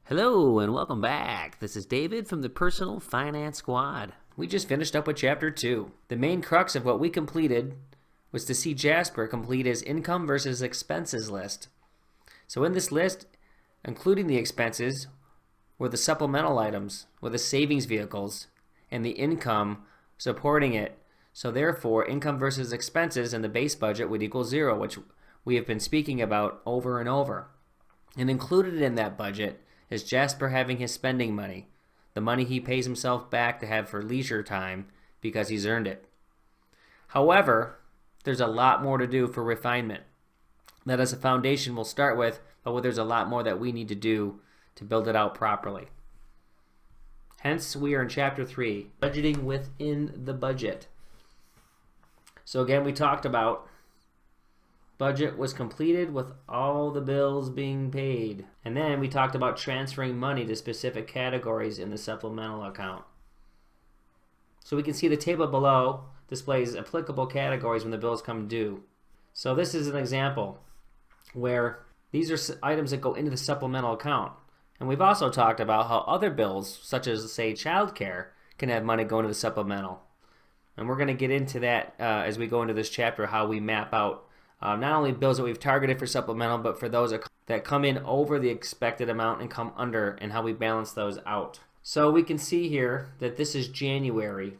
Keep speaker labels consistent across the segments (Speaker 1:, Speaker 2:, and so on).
Speaker 1: Hello and welcome back. This is David from the Personal Finance Squad. We just finished up with Chapter 2. The main crux of what we completed was to see Jasper complete his income versus expenses list. So in this list, including the expenses, were the supplemental items, were the savings vehicles, and the income supporting it. So therefore, income versus expenses in the base budget would equal 0, which we have been speaking about over and over. And included in that budget is Jasper having his spending money, the money he pays himself back to have for leisure time because he's earned it. However, there's a lot more to do for refinement. That is a foundation we'll start with, but there's a lot more that we need to do to build it out properly. Hence, we are in Chapter 3, budgeting within the budget. So again, we talked about budget was completed with all the bills being paid. And then we talked about transferring money to specific categories in the supplemental account. So we can see the table below displays applicable categories when the bills come due. So this is an example where these are items that go into the supplemental account. And we've also talked about how other bills, such as, say, childcare, can have money go into the supplemental. And we're going to get into that as we go into this chapter, how we map out not only bills that we've targeted for supplemental, but for those that come in over the expected amount and come under, and how we balance those out. So we can see here that this is January,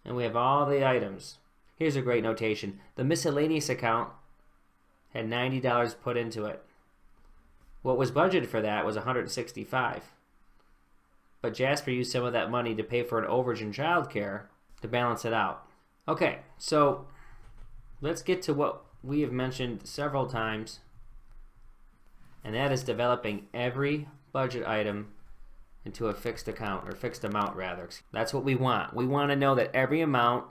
Speaker 1: and we have all the items. Here's a great notation. The miscellaneous account had $90 put into it. What was budgeted for that was $165. But Jasper used some of that money to pay for an overage in childcare to balance it out. Okay, so let's get to what we have mentioned several times, and that is developing every budget item into a fixed account, or fixed amount rather. That's what we want. We want to know that every amount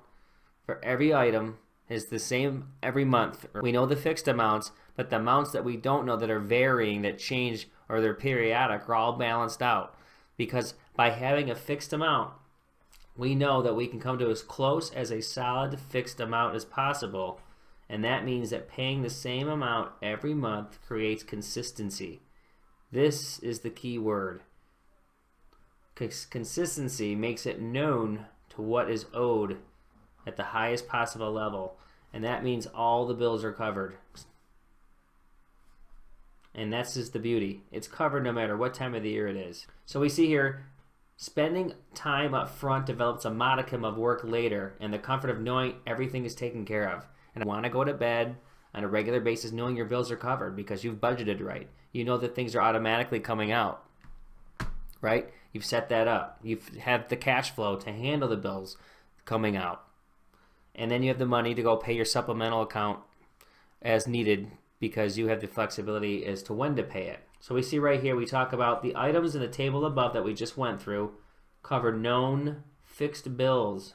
Speaker 1: for every item is the same every month. We know the fixed amounts, but the amounts that we don't know that are varying, that change, or they're periodic, are all balanced out. Because by having a fixed amount, we know that we can come to as close as a solid fixed amount as possible, and that means that paying the same amount every month creates consistency. This is the key word. Consistency makes it known to what is owed at the highest possible level, and that means all the bills are covered. And that's just the beauty. It's covered no matter what time of the year it is. So we see here, spending time up front develops a modicum of work later, and the comfort of knowing everything is taken care of. And I want to go to bed on a regular basis knowing your bills are covered because you've budgeted right. You know that things are automatically coming out, right? You've set that up. You've had the cash flow to handle the bills coming out. And then you have the money to go pay your supplemental account as needed because you have the flexibility as to when to pay it. So we see right here, we talk about the items in the table above that we just went through cover known fixed bills,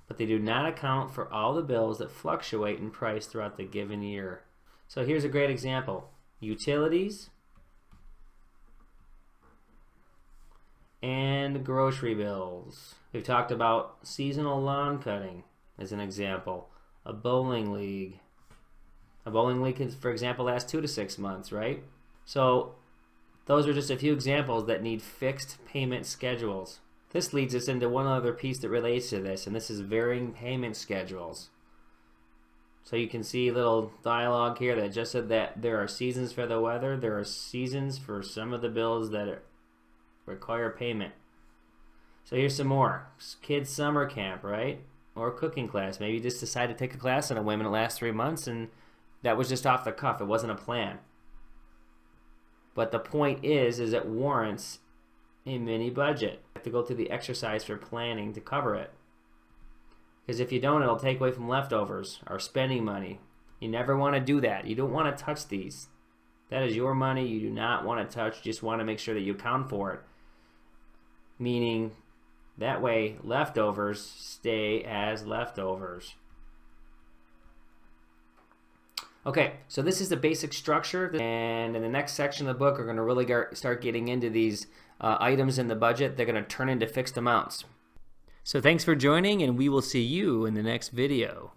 Speaker 1: but they do not account for all the bills that fluctuate in price throughout the given year. So here's a great example. Utilities and grocery bills. We've talked about seasonal lawn cutting as an example. A bowling league. A bowling league can, for example, last 2 to 6 months, right? So those are just a few examples that need fixed payment schedules. This leads us into one other piece that relates to this, and this is varying payment schedules. So you can see a little dialogue here that just said that there are seasons for the weather, there are seasons for some of the bills that require payment. So here's some more. Kids summer camp, right? Or cooking class. Maybe you just decide to take a class on a whim and it lasts 3 months, and that was just off the cuff. It wasn't a plan. But the point is it warrants a mini budget. You have to go through the exercise for planning to cover it. Because if you don't, it'll take away from leftovers or spending money. You never want to do that. You don't want to touch these. That is your money you do not want to touch. You just want to make sure that you account for it. Meaning, that way leftovers stay as leftovers. Okay, so this is the basic structure, and in the next section of the book, we're going to really start getting into these items in the budget. They're going to turn into fixed amounts. So thanks for joining, and we will see you in the next video.